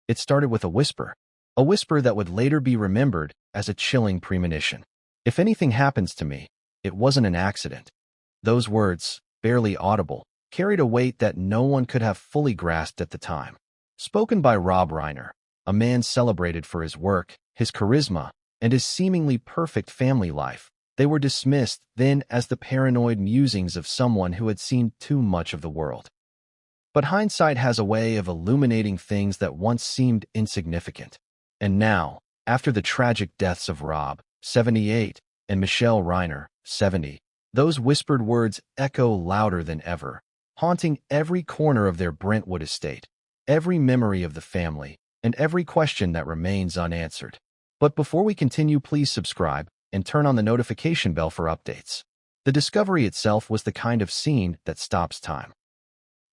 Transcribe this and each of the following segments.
It started with a whisper that would later be remembered as a chilling premonition. If anything happens to me, it wasn't an accident. Those words, barely audible, carried a weight that no one could have fully grasped at the time. Spoken by Rob Reiner, a man celebrated for his work, his charisma, and his seemingly perfect family life, they were dismissed then as the paranoid musings of someone who had seen too much of the world. But hindsight has a way of illuminating things that once seemed insignificant. And now, after the tragic deaths of Rob, 78, and Michelle Reiner, 70, those whispered words echo louder than ever, haunting every corner of their Brentwood estate, every memory of the family, and every question that remains unanswered. But before we continue, please subscribe and turn on the notification bell for updates. The discovery itself was the kind of scene that stops time.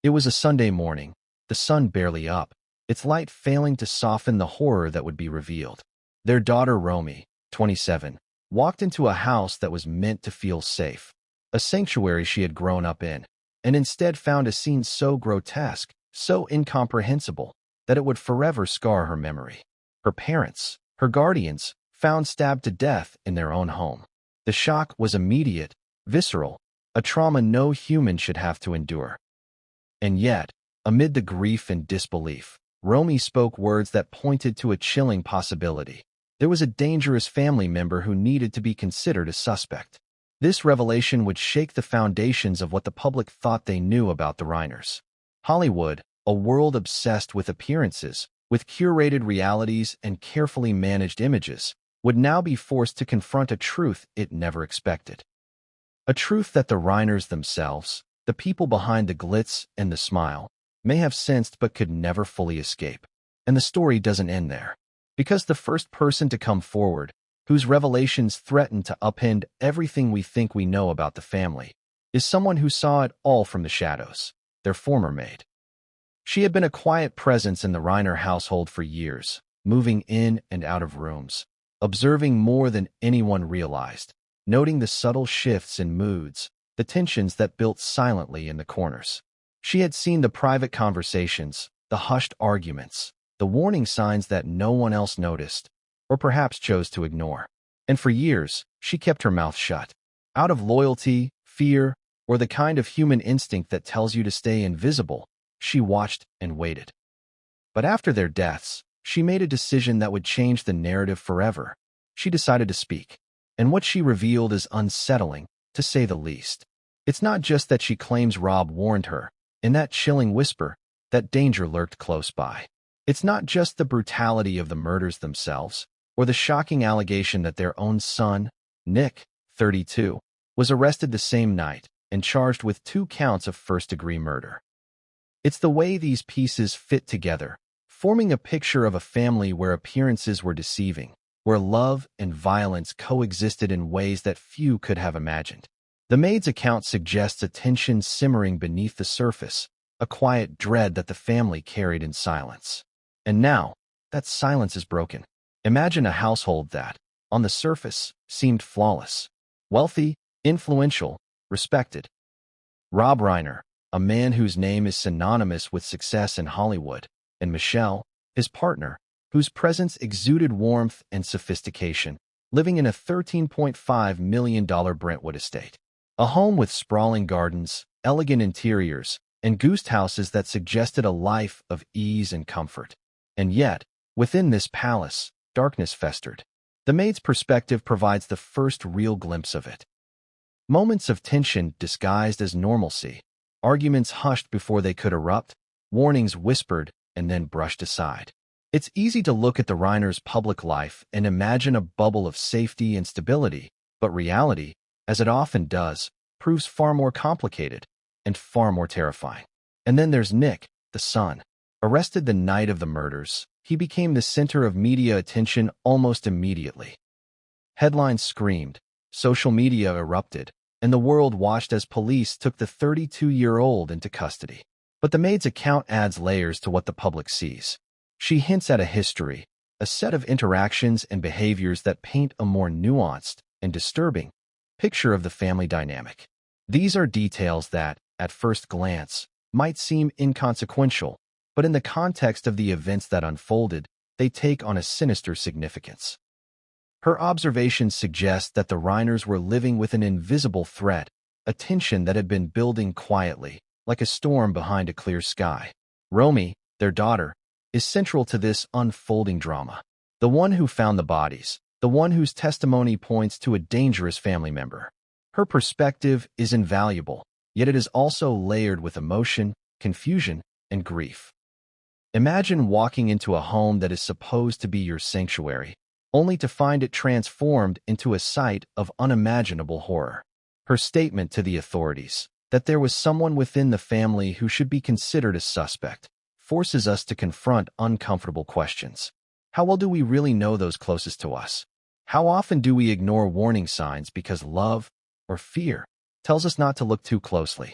It was a Sunday morning, the sun barely up, its light failing to soften the horror that would be revealed. Their daughter Romy, 27, walked into a house that was meant to feel safe, a sanctuary she had grown up in, and instead found a scene so grotesque, so incomprehensible, that it would forever scar her memory. Her parents, her guardians, found stabbed to death in their own home. The shock was immediate, visceral, a trauma no human should have to endure. And yet, amid the grief and disbelief, Romy spoke words that pointed to a chilling possibility. There was a dangerous family member who needed to be considered a suspect. This revelation would shake the foundations of what the public thought they knew about the Reiners. Hollywood, a world obsessed with appearances, with curated realities and carefully managed images, would now be forced to confront a truth it never expected. A truth that the Reiners themselves, the people behind the glitz and the smile, may have sensed but could never fully escape. And the story doesn't end there. Because the first person to come forward, whose revelations threaten to upend everything we think we know about the family, is someone who saw it all from the shadows, their former maid. She had been a quiet presence in the Reiner household for years, moving in and out of rooms, observing more than anyone realized, noting the subtle shifts in moods, the tensions that built silently in the corners. She had seen the private conversations, the hushed arguments, the warning signs that no one else noticed, or perhaps chose to ignore. And for years, she kept her mouth shut, out of loyalty, fear, or the kind of human instinct that tells you to stay invisible. She watched and waited. But after their deaths, she made a decision that would change the narrative forever. She decided to speak. And what she revealed is unsettling, to say the least. It's not just that she claims Rob warned her, in that chilling whisper, that danger lurked close by. It's not just the brutality of the murders themselves, or the shocking allegation that their own son, Nick, 32, was arrested the same night and charged with 2 counts of first-degree murder. It's the way these pieces fit together, forming a picture of a family where appearances were deceiving, where love and violence coexisted in ways that few could have imagined. The maid's account suggests a tension simmering beneath the surface, a quiet dread that the family carried in silence. And now, that silence is broken. Imagine a household that, on the surface, seemed flawless, wealthy, influential, respected. Rob Reiner, a man whose name is synonymous with success in Hollywood, and Michelle, his partner, whose presence exuded warmth and sophistication, living in a $13.5 million Brentwood estate. A home with sprawling gardens, elegant interiors, and ghost houses that suggested a life of ease and comfort. And yet, within this palace, darkness festered. The maid's perspective provides the first real glimpse of it. Moments of tension disguised as normalcy, arguments hushed before they could erupt, warnings whispered and then brushed aside. It's easy to look at the Reiners' public life and imagine a bubble of safety and stability, but reality, as it often does, proves far more complicated and far more terrifying. And then there's Nick, the son. Arrested the night of the murders, he became the center of media attention almost immediately. Headlines screamed, social media erupted, and the world watched as police took the 32-year-old into custody. But the maid's account adds layers to what the public sees. She hints at a history, a set of interactions and behaviors that paint a more nuanced and disturbing picture of the family dynamic. These are details that, at first glance, might seem inconsequential, but in the context of the events that unfolded, they take on a sinister significance. Her observations suggest that the Reiners were living with an invisible threat, a tension that had been building quietly, like a storm behind a clear sky. Romy, their daughter, is central to this unfolding drama. The one who found the bodies, the one whose testimony points to a dangerous family member. Her perspective is invaluable, yet it is also layered with emotion, confusion, and grief. Imagine walking into a home that is supposed to be your sanctuary, only to find it transformed into a site of unimaginable horror. Her statement to the authorities, that there was someone within the family who should be considered a suspect, forces us to confront uncomfortable questions. How well do we really know those closest to us? How often do we ignore warning signs because love or fear tells us not to look too closely?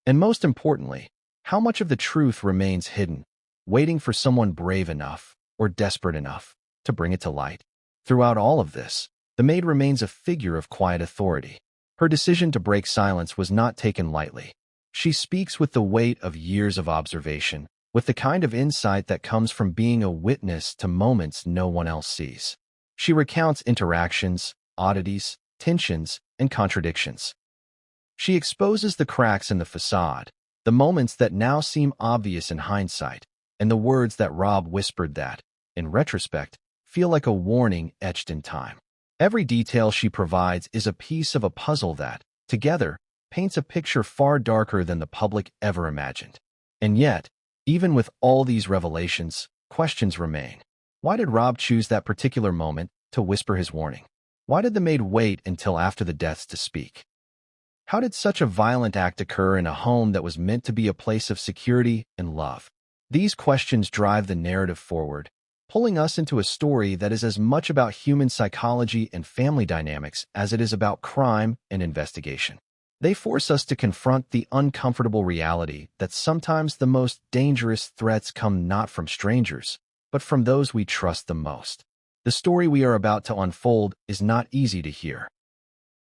And most importantly, how much of the truth remains hidden, waiting for someone brave enough or desperate enough to bring it to light? Throughout all of this, the maid remains a figure of quiet authority. Her decision to break silence was not taken lightly. She speaks with the weight of years of observation, with the kind of insight that comes from being a witness to moments no one else sees. She recounts interactions, oddities, tensions, and contradictions. She exposes the cracks in the facade, the moments that now seem obvious in hindsight, and the words that Rob whispered that, in retrospect, feel like a warning etched in time. Every detail she provides is a piece of a puzzle that, together, paints a picture far darker than the public ever imagined. And yet, even with all these revelations, questions remain. Why did Rob choose that particular moment to whisper his warning? Why did the maid wait until after the deaths to speak? How did such a violent act occur in a home that was meant to be a place of security and love? These questions drive the narrative forward, pulling us into a story that is as much about human psychology and family dynamics as it is about crime and investigation. They force us to confront the uncomfortable reality that sometimes the most dangerous threats come not from strangers, but from those we trust the most. The story we are about to unfold is not easy to hear.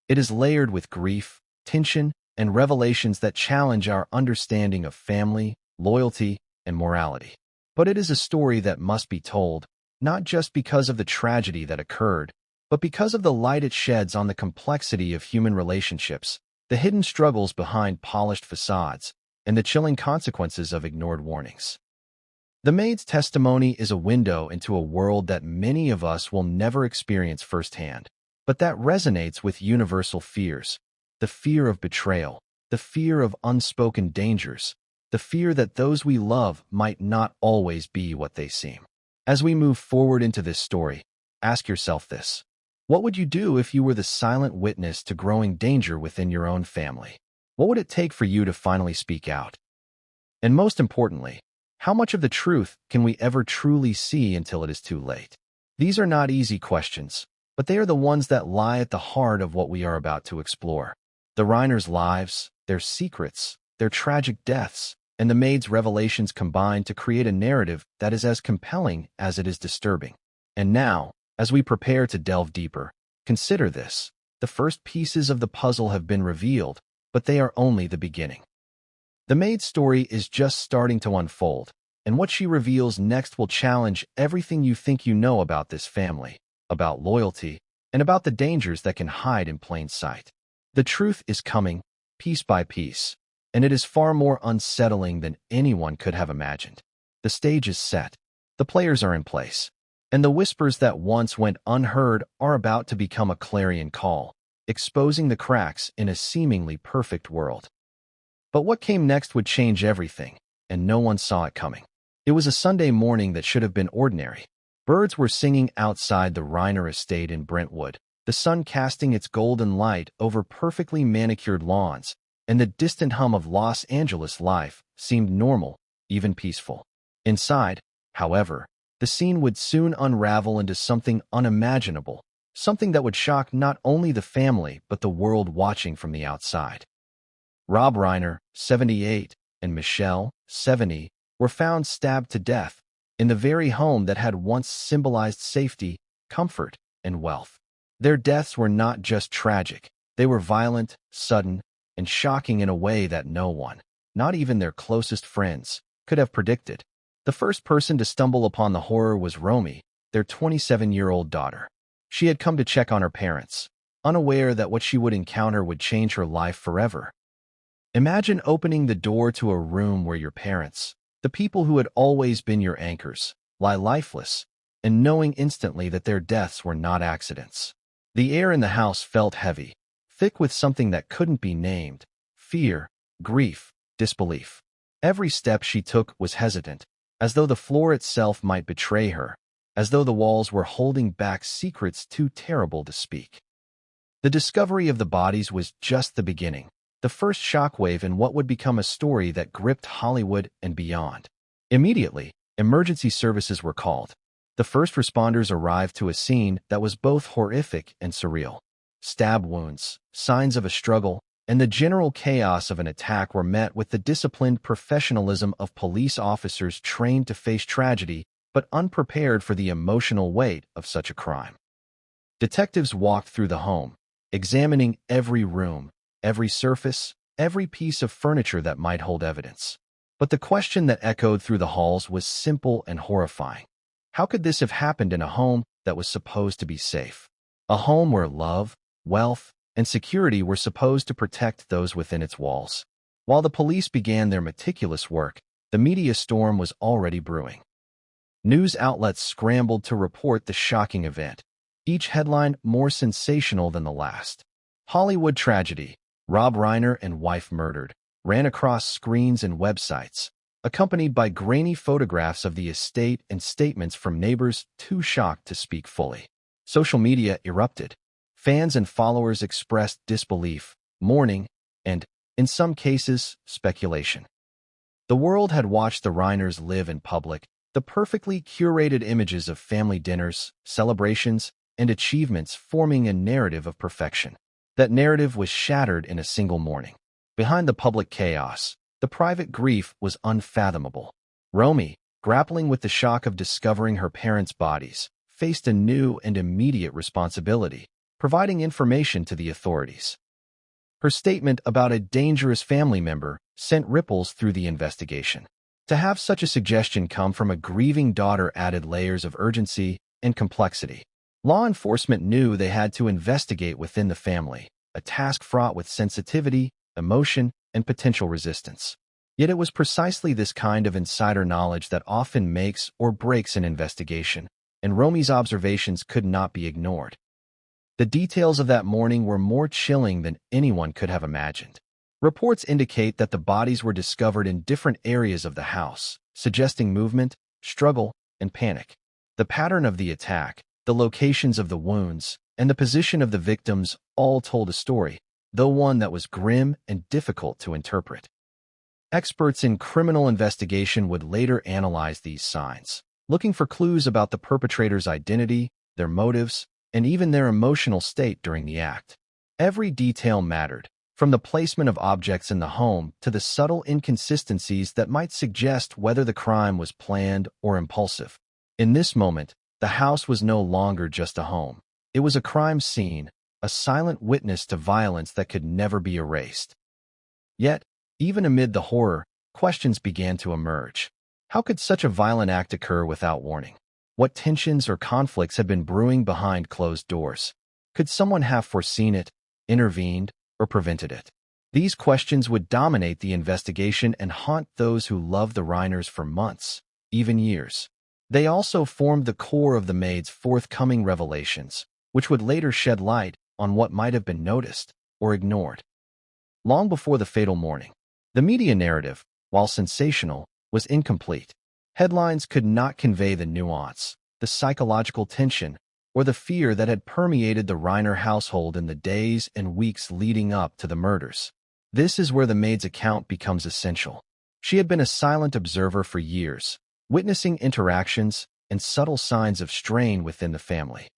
It is layered with grief, tension, and revelations that challenge our understanding of family, loyalty, and morality. But it is a story that must be told, not just because of the tragedy that occurred, but because of the light it sheds on the complexity of human relationships, the hidden struggles behind polished facades, and the chilling consequences of ignored warnings. The maid's testimony is a window into a world that many of us will never experience firsthand, but that resonates with universal fears: the fear of betrayal, the fear of unspoken dangers, the fear that those we love might not always be what they seem. As we move forward into this story, ask yourself this: what would you do if you were the silent witness to growing danger within your own family? What would it take for you to finally speak out? And most importantly, how much of the truth can we ever truly see until it is too late? These are not easy questions, but they are the ones that lie at the heart of what we are about to explore. The Reiners' lives, their secrets, their tragic deaths, and the maid's revelations combine to create a narrative that is as compelling as it is disturbing. And now, as we prepare to delve deeper, consider this: the first pieces of the puzzle have been revealed, but they are only the beginning. The maid's story is just starting to unfold, and what she reveals next will challenge everything you think you know about this family, about loyalty, and about the dangers that can hide in plain sight. The truth is coming, piece by piece, and it is far more unsettling than anyone could have imagined. The stage is set, the players are in place, and the whispers that once went unheard are about to become a clarion call, exposing the cracks in a seemingly perfect world. But what came next would change everything, and no one saw it coming. It was a Sunday morning that should have been ordinary. Birds were singing outside the Reiner estate in Brentwood, the sun casting its golden light over perfectly manicured lawns, and the distant hum of Los Angeles life seemed normal, even peaceful. Inside, however, the scene would soon unravel into something unimaginable, something that would shock not only the family but the world watching from the outside. Rob Reiner, 78, and Michelle, 70, were found stabbed to death in the very home that had once symbolized safety, comfort, and wealth. Their deaths were not just tragic, they were violent, sudden, and shocking in a way that no one, not even their closest friends, could have predicted. The first person to stumble upon the horror was Romy, their 27-year-old daughter. She had come to check on her parents, unaware that what she would encounter would change her life forever. Imagine opening the door to a room where your parents, the people who had always been your anchors, lie lifeless, and knowing instantly that their deaths were not accidents. The air in the house felt heavy, thick with something that couldn't be named: fear, grief, disbelief. Every step she took was hesitant, as though the floor itself might betray her, as though the walls were holding back secrets too terrible to speak. The discovery of the bodies was just the beginning, the first shockwave in what would become a story that gripped Hollywood and beyond. Immediately, emergency services were called. The first responders arrived to a scene that was both horrific and surreal. Stab wounds, signs of a struggle, and the general chaos of an attack were met with the disciplined professionalism of police officers trained to face tragedy but unprepared for the emotional weight of such a crime. Detectives walked through the home, examining every room, every surface, every piece of furniture that might hold evidence. But the question that echoed through the halls was simple and horrifying. How could this have happened in a home that was supposed to be safe? A home where love, wealth, and security were supposed to protect those within its walls. While the police began their meticulous work, the media storm was already brewing. News outlets scrambled to report the shocking event, each headline more sensational than the last. Hollywood tragedy, Rob Reiner and wife murdered, ran across screens and websites, accompanied by grainy photographs of the estate and statements from neighbors too shocked to speak fully. Social media erupted. Fans and followers expressed disbelief, mourning, and, in some cases, speculation. The world had watched the Reiners live in public, the perfectly curated images of family dinners, celebrations, and achievements forming a narrative of perfection. That narrative was shattered in a single morning. Behind the public chaos, the private grief was unfathomable. Romy, grappling with the shock of discovering her parents' bodies, faced a new and immediate responsibility: providing information to the authorities. Her statement about a dangerous family member sent ripples through the investigation. To have such a suggestion come from a grieving daughter added layers of urgency and complexity. Law enforcement knew they had to investigate within the family, a task fraught with sensitivity, emotion, and potential resistance. Yet it was precisely this kind of insider knowledge that often makes or breaks an investigation, and Romy's observations could not be ignored. The details of that morning were more chilling than anyone could have imagined. Reports indicate that the bodies were discovered in different areas of the house, suggesting movement, struggle, and panic. The pattern of the attack, the locations of the wounds, and the position of the victims all told a story, though one that was grim and difficult to interpret. Experts in criminal investigation would later analyze these signs, looking for clues about the perpetrator's identity, their motives, and even their emotional state during the act. Every detail mattered, from the placement of objects in the home to the subtle inconsistencies that might suggest whether the crime was planned or impulsive. In this moment, the house was no longer just a home. It was a crime scene, a silent witness to violence that could never be erased. Yet, even amid the horror, questions began to emerge. How could such a violent act occur without warning? What tensions or conflicts had been brewing behind closed doors? Could someone have foreseen it, intervened, or prevented it? These questions would dominate the investigation and haunt those who loved the Reiners for months, even years. They also formed the core of the Maid's forthcoming revelations, which would later shed light on what might have been noticed or ignored. Long before the fatal morning, the media narrative, while sensational, was incomplete. Headlines could not convey the nuance, the psychological tension, or the fear that had permeated the Reiner household in the days and weeks leading up to the murders. This is where the Maid's account becomes essential. She had been a silent observer for years, witnessing interactions and subtle signs of strain within the family.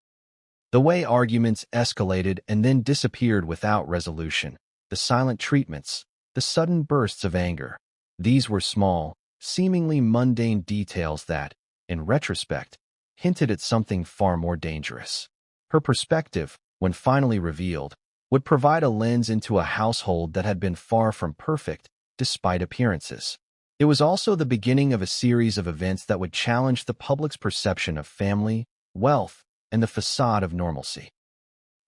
The way arguments escalated and then disappeared without resolution, the silent treatments, the sudden bursts of anger. These were small, seemingly mundane details that, in retrospect, hinted at something far more dangerous. Her perspective, when finally revealed, would provide a lens into a household that had been far from perfect, despite appearances. It was also the beginning of a series of events that would challenge the public's perception of family, wealth, and the facade of normalcy.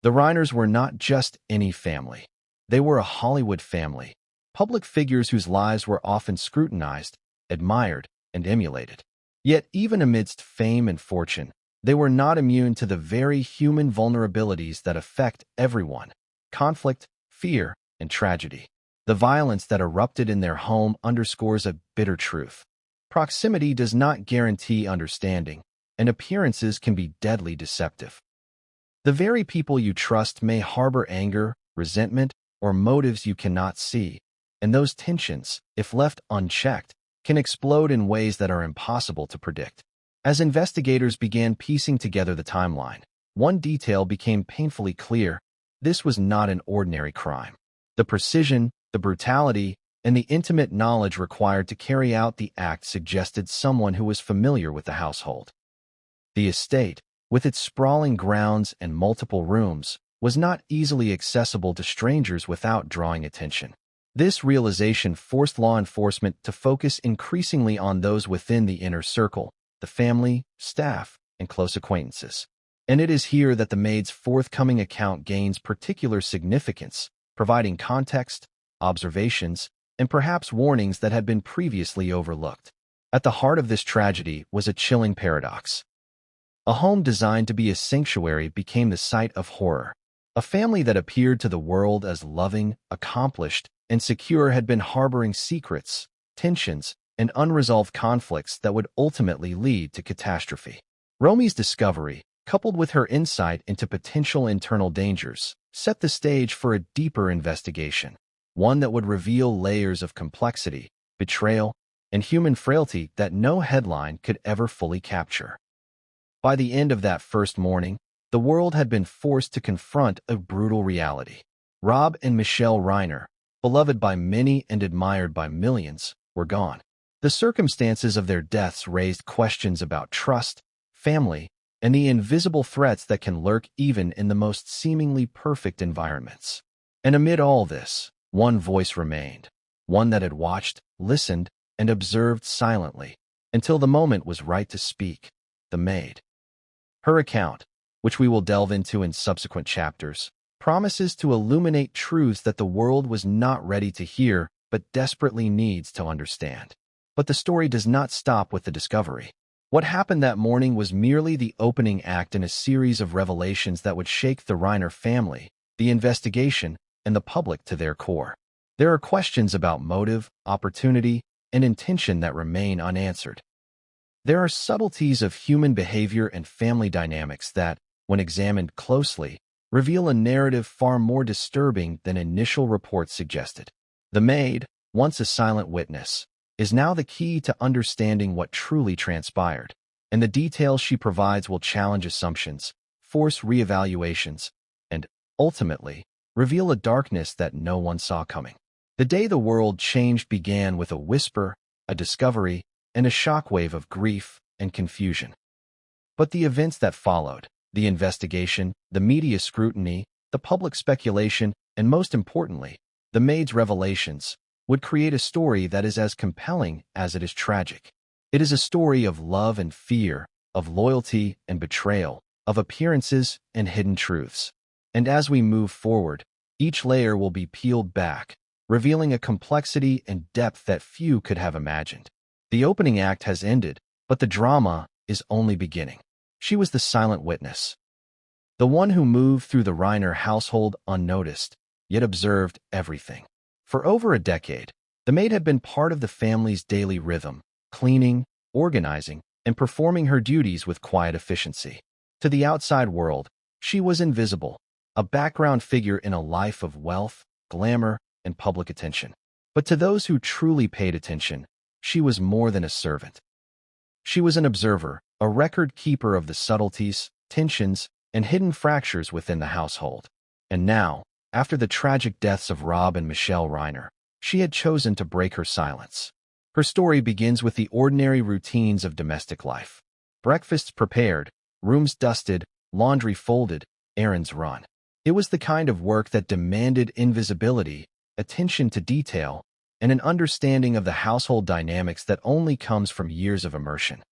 The Reiners were not just any family. They were a Hollywood family, public figures whose lives were often scrutinized, admired, and emulated. Yet even amidst fame and fortune, they were not immune to the very human vulnerabilities that affect everyone: conflict, fear, and tragedy. The violence that erupted in their home underscores a bitter truth. Proximity does not guarantee understanding, and appearances can be deadly deceptive. The very people you trust may harbor anger, resentment, or motives you cannot see, and those tensions, if left unchecked, can explode in ways that are impossible to predict. As investigators began piecing together the timeline, one detail became painfully clear: this was not an ordinary crime. The precision, the brutality, and the intimate knowledge required to carry out the act suggested someone who was familiar with the household. The estate, with its sprawling grounds and multiple rooms, was not easily accessible to strangers without drawing attention. This realization forced law enforcement to focus increasingly on those within the inner circle: the family, staff, and close acquaintances. And it is here that the maid's forthcoming account gains particular significance, providing context, observations, and perhaps warnings that had been previously overlooked. At the heart of this tragedy was a chilling paradox. A home designed to be a sanctuary became the site of horror. A family that appeared to the world as loving, accomplished, and secure had been harboring secrets, tensions, and unresolved conflicts that would ultimately lead to catastrophe. Romy's discovery, coupled with her insight into potential internal dangers, set the stage for a deeper investigation, one that would reveal layers of complexity, betrayal, and human frailty that no headline could ever fully capture. By the end of that first morning, the world had been forced to confront a brutal reality. Rob and Michelle Reiner, beloved by many and admired by millions, were gone. The circumstances of their deaths raised questions about trust, family, and the invisible threats that can lurk even in the most seemingly perfect environments. And amid all this, one voice remained, one that had watched, listened, and observed silently, until the moment was right to speak: the maid. Her account, which we will delve into in subsequent chapters, promises to illuminate truths that the world was not ready to hear but desperately needs to understand. But the story does not stop with the discovery. What happened that morning was merely the opening act in a series of revelations that would shake the Reiner family, the investigation, and the public to their core. There are questions about motive, opportunity, and intention that remain unanswered. There are subtleties of human behavior and family dynamics that, when examined closely, reveal a narrative far more disturbing than initial reports suggested. The maid, once a silent witness, is now the key to understanding what truly transpired, and the details she provides will challenge assumptions, force reevaluations, and, ultimately, reveal a darkness that no one saw coming. The day the world changed began with a whisper, a discovery, and a shockwave of grief and confusion. But the events that followed, the investigation, the media scrutiny, the public speculation, and most importantly, the maid's revelations, would create a story that is as compelling as it is tragic. It is a story of love and fear, of loyalty and betrayal, of appearances and hidden truths. And as we move forward, each layer will be peeled back, revealing a complexity and depth that few could have imagined. The opening act has ended, but the drama is only beginning. She was the silent witness, the one who moved through the Reiner household unnoticed, yet observed everything. For over a decade, the maid had been part of the family's daily rhythm, cleaning, organizing, and performing her duties with quiet efficiency. To the outside world, she was invisible, a background figure in a life of wealth, glamour, and public attention. But to those who truly paid attention, she was more than a servant. She was an observer, a record keeper of the subtleties, tensions, and hidden fractures within the household. And now, after the tragic deaths of Rob and Michelle Reiner, she had chosen to break her silence. Her story begins with the ordinary routines of domestic life: breakfasts prepared, rooms dusted, laundry folded, errands run. It was the kind of work that demanded invisibility, attention to detail, and an understanding of the household dynamics that only comes from years of immersion.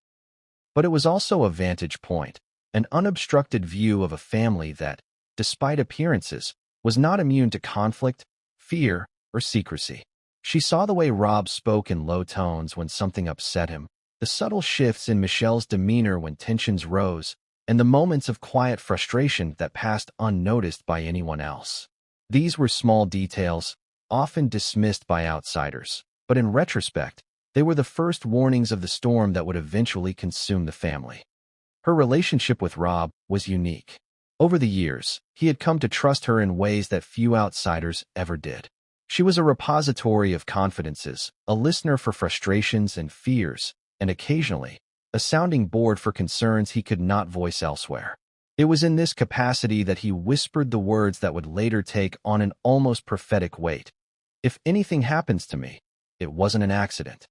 But it was also a vantage point, an unobstructed view of a family that, despite appearances, was not immune to conflict, fear, or secrecy. She saw the way Rob spoke in low tones when something upset him, the subtle shifts in Michelle's demeanor when tensions rose, and the moments of quiet frustration that passed unnoticed by anyone else. These were small details, often dismissed by outsiders, but in retrospect, they were the first warnings of the storm that would eventually consume the family. Her relationship with Rob was unique. Over the years, he had come to trust her in ways that few outsiders ever did. She was a repository of confidences, a listener for frustrations and fears, and occasionally, a sounding board for concerns he could not voice elsewhere. It was in this capacity that he whispered the words that would later take on an almost prophetic weight. "If anything happens to me, it wasn't an accident."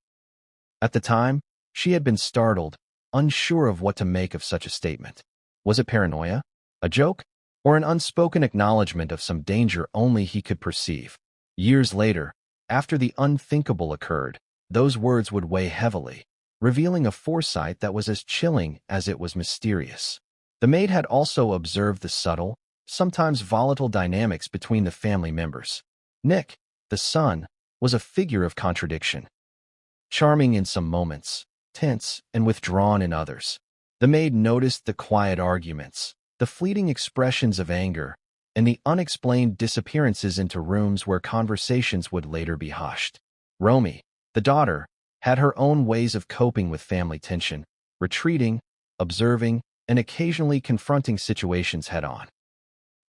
At the time, she had been startled, unsure of what to make of such a statement. Was it paranoia, a joke, or an unspoken acknowledgement of some danger only he could perceive? Years later, after the unthinkable occurred, those words would weigh heavily, revealing a foresight that was as chilling as it was mysterious. The maid had also observed the subtle, sometimes volatile dynamics between the family members. Nick, the son, was a figure of contradiction. Charming in some moments, tense and withdrawn in others. The maid noticed the quiet arguments, the fleeting expressions of anger, and the unexplained disappearances into rooms where conversations would later be hushed. Romy, the daughter, had her own ways of coping with family tension, retreating, observing, and occasionally confronting situations head-on.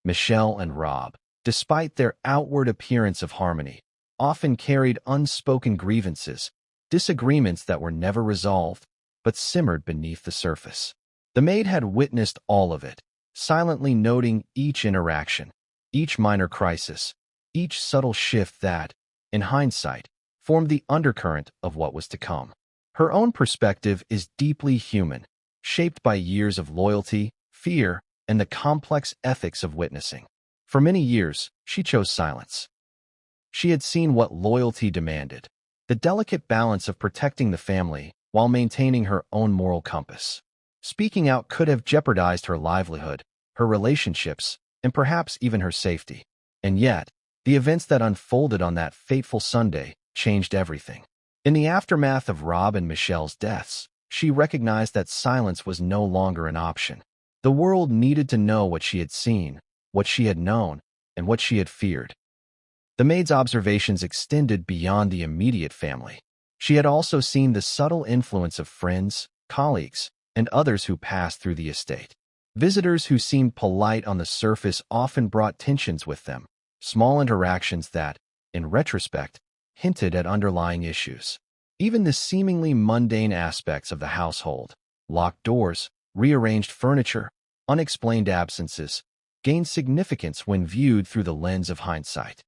Michelle and Rob, despite their outward appearance of harmony, often carried unspoken grievances, disagreements that were never resolved, but simmered beneath the surface. The maid had witnessed all of it, silently noting each interaction, each minor crisis, each subtle shift that, in hindsight, formed the undercurrent of what was to come. Her own perspective is deeply human, shaped by years of loyalty, fear, and the complex ethics of witnessing. For many years, she chose silence. She had seen what loyalty demanded, the delicate balance of protecting the family while maintaining her own moral compass. Speaking out could have jeopardized her livelihood, her relationships, and perhaps even her safety. And yet, the events that unfolded on that fateful Sunday changed everything. In the aftermath of Rob and Michelle's deaths, she recognized that silence was no longer an option. The world needed to know what she had seen, what she had known, and what she had feared. The maid's observations extended beyond the immediate family. She had also seen the subtle influence of friends, colleagues, and others who passed through the estate. Visitors who seemed polite on the surface often brought tensions with them, small interactions that, in retrospect, hinted at underlying issues. Even the seemingly mundane aspects of the household, locked doors, rearranged furniture, unexplained absences, gained significance when viewed through the lens of hindsight.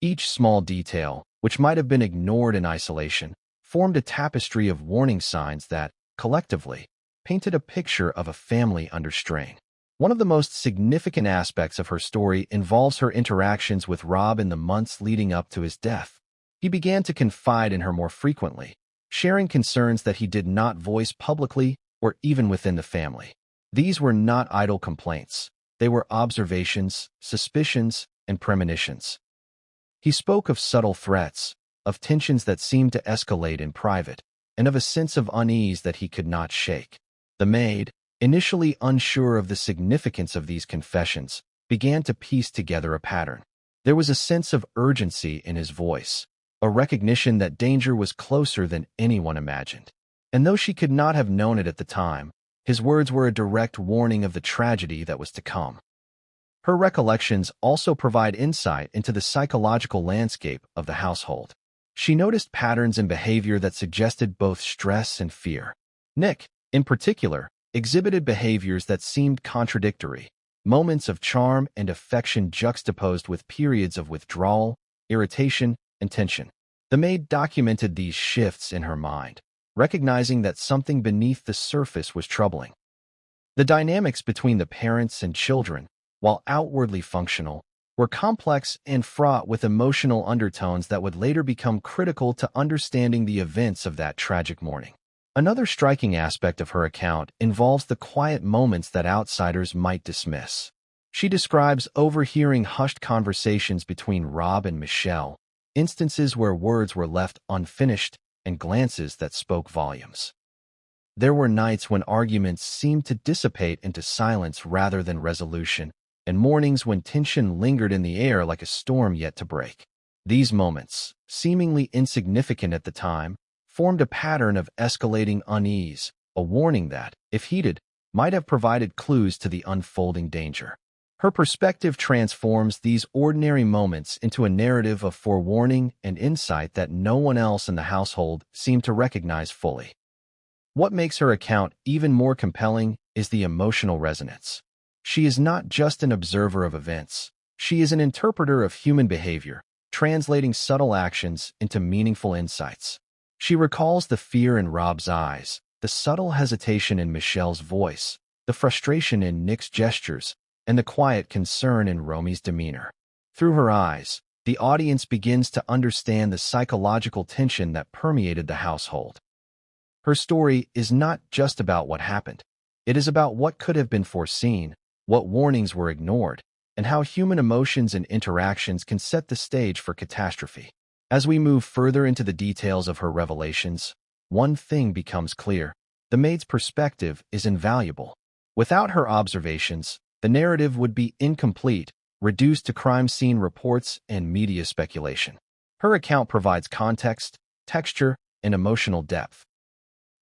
Each small detail, which might have been ignored in isolation, formed a tapestry of warning signs that, collectively, painted a picture of a family under strain. One of the most significant aspects of her story involves her interactions with Rob in the months leading up to his death. He began to confide in her more frequently, sharing concerns that he did not voice publicly or even within the family. These were not idle complaints. They were observations, suspicions, and premonitions. He spoke of subtle threats, of tensions that seemed to escalate in private, and of a sense of unease that he could not shake. The maid, initially unsure of the significance of these confessions, began to piece together a pattern. There was a sense of urgency in his voice, a recognition that danger was closer than anyone imagined. And though she could not have known it at the time, his words were a direct warning of the tragedy that was to come. Her recollections also provide insight into the psychological landscape of the household. She noticed patterns in behavior that suggested both stress and fear. Nick, in particular, exhibited behaviors that seemed contradictory, moments of charm and affection juxtaposed with periods of withdrawal, irritation, and tension. The maid documented these shifts in her mind, recognizing that something beneath the surface was troubling. The dynamics between the parents and children, while outwardly functional, were complex and fraught with emotional undertones that would later become critical to understanding the events of that tragic morning. Another striking aspect of her account involves the quiet moments that outsiders might dismiss. She describes overhearing hushed conversations between Rob and Michelle, instances where words were left unfinished, and glances that spoke volumes. There were nights when arguments seemed to dissipate into silence rather than resolution, and mornings when tension lingered in the air like a storm yet to break. These moments, seemingly insignificant at the time, formed a pattern of escalating unease, a warning that, if heeded, might have provided clues to the unfolding danger. Her perspective transforms these ordinary moments into a narrative of forewarning and insight that no one else in the household seemed to recognize fully. What makes her account even more compelling is the emotional resonance. She is not just an observer of events. She is an interpreter of human behavior, translating subtle actions into meaningful insights. She recalls the fear in Rob's eyes, the subtle hesitation in Michelle's voice, the frustration in Nick's gestures, and the quiet concern in Romy's demeanor. Through her eyes, the audience begins to understand the psychological tension that permeated the household. Her story is not just about what happened. It is about what could have been foreseen, what warnings were ignored, and how human emotions and interactions can set the stage for catastrophe. As we move further into the details of her revelations, one thing becomes clear. The maid's perspective is invaluable. Without her observations, the narrative would be incomplete, reduced to crime scene reports and media speculation. Her account provides context, texture, and emotional depth.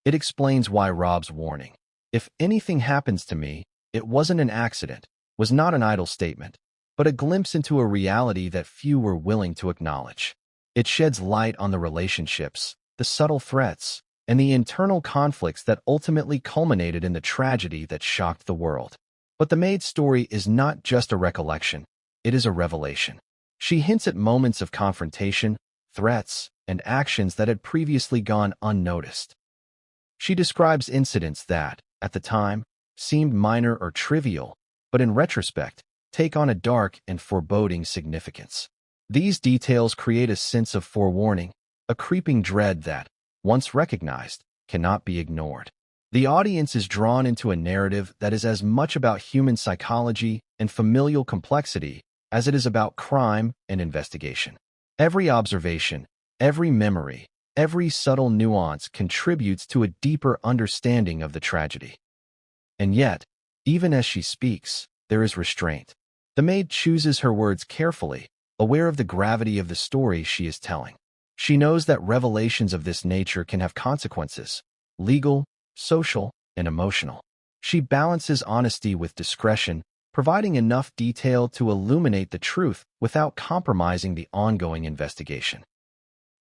It explains why Rob's warning, "If anything happens to me, it wasn't an accident," was not an idle statement, but a glimpse into a reality that few were willing to acknowledge. It sheds light on the relationships, the subtle threats, and the internal conflicts that ultimately culminated in the tragedy that shocked the world. But the maid's story is not just a recollection, it is a revelation. She hints at moments of confrontation, threats, and actions that had previously gone unnoticed. She describes incidents that, at the time, seemed minor or trivial, but in retrospect, take on a dark and foreboding significance. These details create a sense of forewarning, a creeping dread that, once recognized, cannot be ignored. The audience is drawn into a narrative that is as much about human psychology and familial complexity as it is about crime and investigation. Every observation, every memory, every subtle nuance contributes to a deeper understanding of the tragedy. And yet, even as she speaks, there is restraint. The maid chooses her words carefully, aware of the gravity of the story she is telling. She knows that revelations of this nature can have consequences, legal, social, and emotional. She balances honesty with discretion, providing enough detail to illuminate the truth without compromising the ongoing investigation.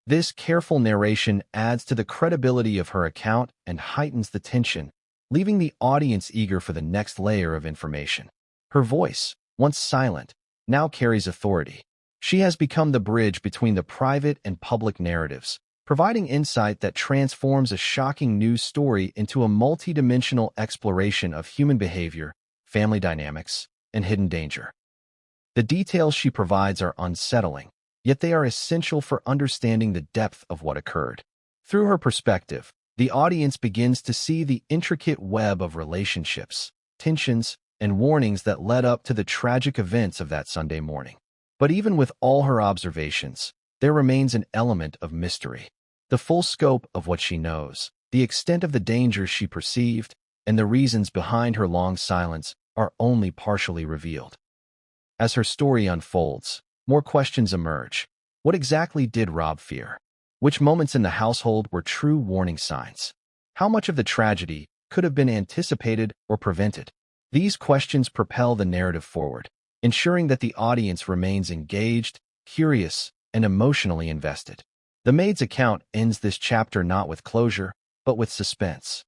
This careful narration adds to the credibility of her account and heightens the tension, leaving the audience eager for the next layer of information. Her voice, once silent, now carries authority. She has become the bridge between the private and public narratives, providing insight that transforms a shocking news story into a multidimensional exploration of human behavior, family dynamics, and hidden danger. The details she provides are unsettling, yet they are essential for understanding the depth of what occurred. Through her perspective, the audience begins to see the intricate web of relationships, tensions, and warnings that led up to the tragic events of that Sunday morning. But even with all her observations, there remains an element of mystery. The full scope of what she knows, the extent of the dangers she perceived, and the reasons behind her long silence are only partially revealed. As her story unfolds, more questions emerge. What exactly did Rob fear? Which moments in the household were true warning signs? How much of the tragedy could have been anticipated or prevented? These questions propel the narrative forward, ensuring that the audience remains engaged, curious, and emotionally invested. The maid's account ends this chapter not with closure, but with suspense.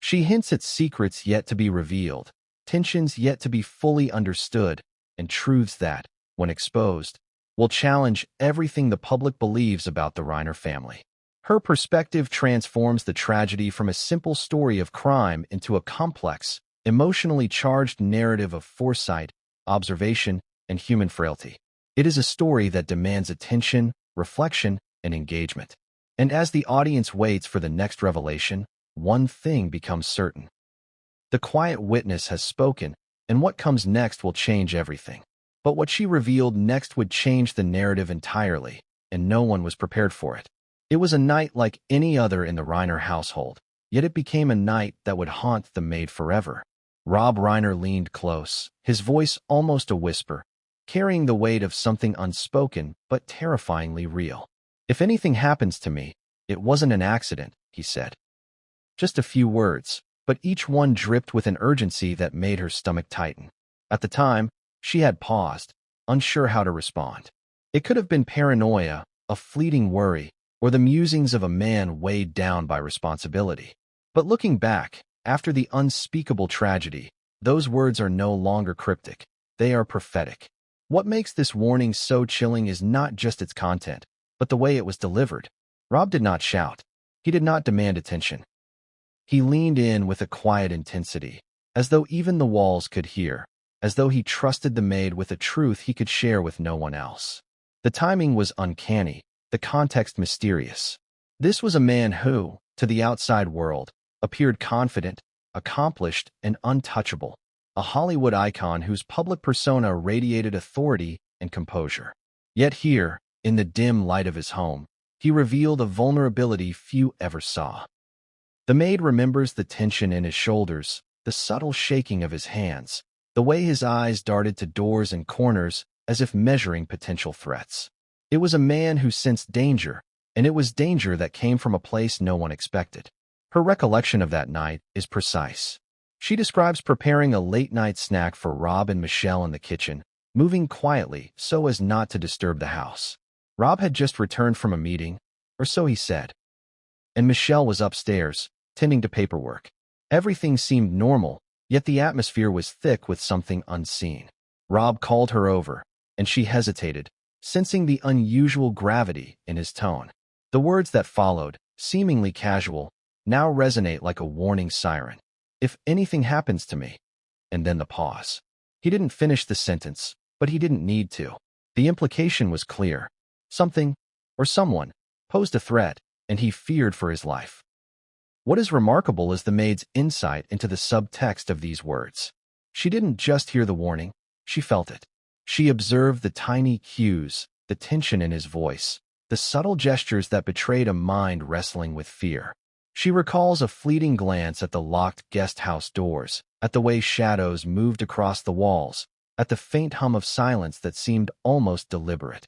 She hints at secrets yet to be revealed, tensions yet to be fully understood, and truths that, when exposed, will challenge everything the public believes about the Reiner family. Her perspective transforms the tragedy from a simple story of crime into a complex, emotionally charged narrative of foresight, observation, and human frailty. It is a story that demands attention, reflection, and engagement. And as the audience waits for the next revelation, one thing becomes certain. The quiet witness has spoken, and what comes next will change everything. But what she revealed next would change the narrative entirely, and no one was prepared for it. It was a night like any other in the Reiner household, yet it became a night that would haunt the Maid forever. Rob Reiner leaned close, his voice almost a whisper, carrying the weight of something unspoken but terrifyingly real. "If anything happens to me, it wasn't an accident," he said. Just a few words, but each one dripped with an urgency that made her stomach tighten. At the time, she had paused, unsure how to respond. It could have been paranoia, a fleeting worry, or the musings of a man weighed down by responsibility. But looking back, after the unspeakable tragedy, those words are no longer cryptic. They are prophetic. What makes this warning so chilling is not just its content, but the way it was delivered. Rob did not shout. He did not demand attention. He leaned in with a quiet intensity, as though even the walls could hear, as though he trusted the Maid with a truth he could share with no one else. The timing was uncanny, the context mysterious. This was a man who, to the outside world, appeared confident, accomplished, and untouchable, a Hollywood icon whose public persona radiated authority and composure. Yet here, in the dim light of his home, he revealed a vulnerability few ever saw. The Maid remembers the tension in his shoulders, the subtle shaking of his hands, the way his eyes darted to doors and corners as if measuring potential threats. It was a man who sensed danger, and it was danger that came from a place no one expected. Her recollection of that night is precise. She describes preparing a late-night snack for Rob and Michelle in the kitchen, moving quietly so as not to disturb the house. Rob had just returned from a meeting, or so he said, and Michelle was upstairs, tending to paperwork. Everything seemed normal, yet the atmosphere was thick with something unseen. Rob called her over, and she hesitated, sensing the unusual gravity in his tone. The words that followed, seemingly casual, now resonate like a warning siren. "If anything happens to me." And then the pause. He didn't finish the sentence, but he didn't need to. The implication was clear. Something, or someone, posed a threat, and he feared for his life. What is remarkable is the Maid's insight into the subtext of these words. She didn't just hear the warning, she felt it. She observed the tiny cues, the tension in his voice, the subtle gestures that betrayed a mind wrestling with fear. She recalls a fleeting glance at the locked guest house doors, at the way shadows moved across the walls, at the faint hum of silence that seemed almost deliberate.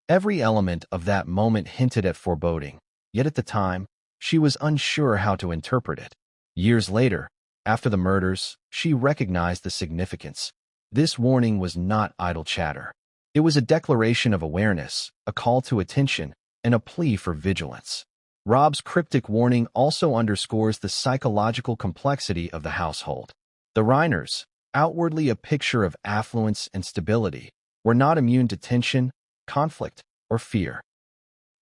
Every element of that moment hinted at foreboding, yet at the time, she was unsure how to interpret it. Years later, after the murders, she recognized the significance. This warning was not idle chatter. It was a declaration of awareness, a call to attention, and a plea for vigilance. Rob's cryptic warning also underscores the psychological complexity of the household. The Reiners, outwardly a picture of affluence and stability, were not immune to tension, conflict, or fear.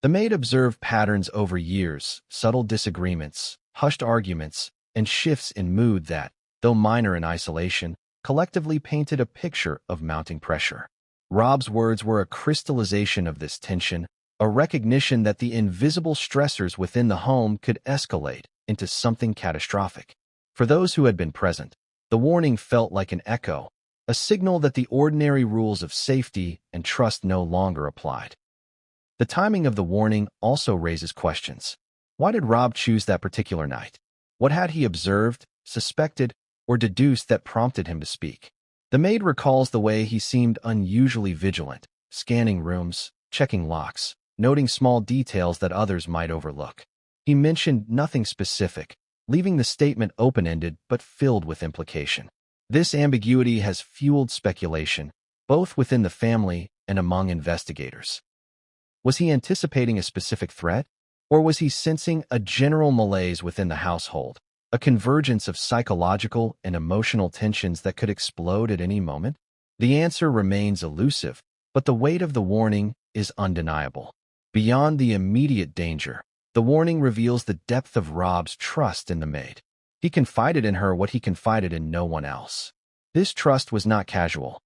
The Maid observed patterns over years, subtle disagreements, hushed arguments, and shifts in mood that, though minor in isolation, collectively painted a picture of mounting pressure. Rob's words were a crystallization of this tension, a recognition that the invisible stressors within the home could escalate into something catastrophic. For those who had been present, the warning felt like an echo, a signal that the ordinary rules of safety and trust no longer applied. The timing of the warning also raises questions. Why did Rob choose that particular night? What had he observed, suspected, or deduced that prompted him to speak? The Maid recalls the way he seemed unusually vigilant, scanning rooms, checking locks, noting small details that others might overlook. He mentioned nothing specific, leaving the statement open-ended but filled with implication. This ambiguity has fueled speculation, both within the family and among investigators. Was he anticipating a specific threat, or was he sensing a general malaise within the household, a convergence of psychological and emotional tensions that could explode at any moment? The answer remains elusive, but the weight of the warning is undeniable. Beyond the immediate danger, the warning reveals the depth of Rob's trust in the Maid. He confided in her what he confided in no one else. This trust was not casual.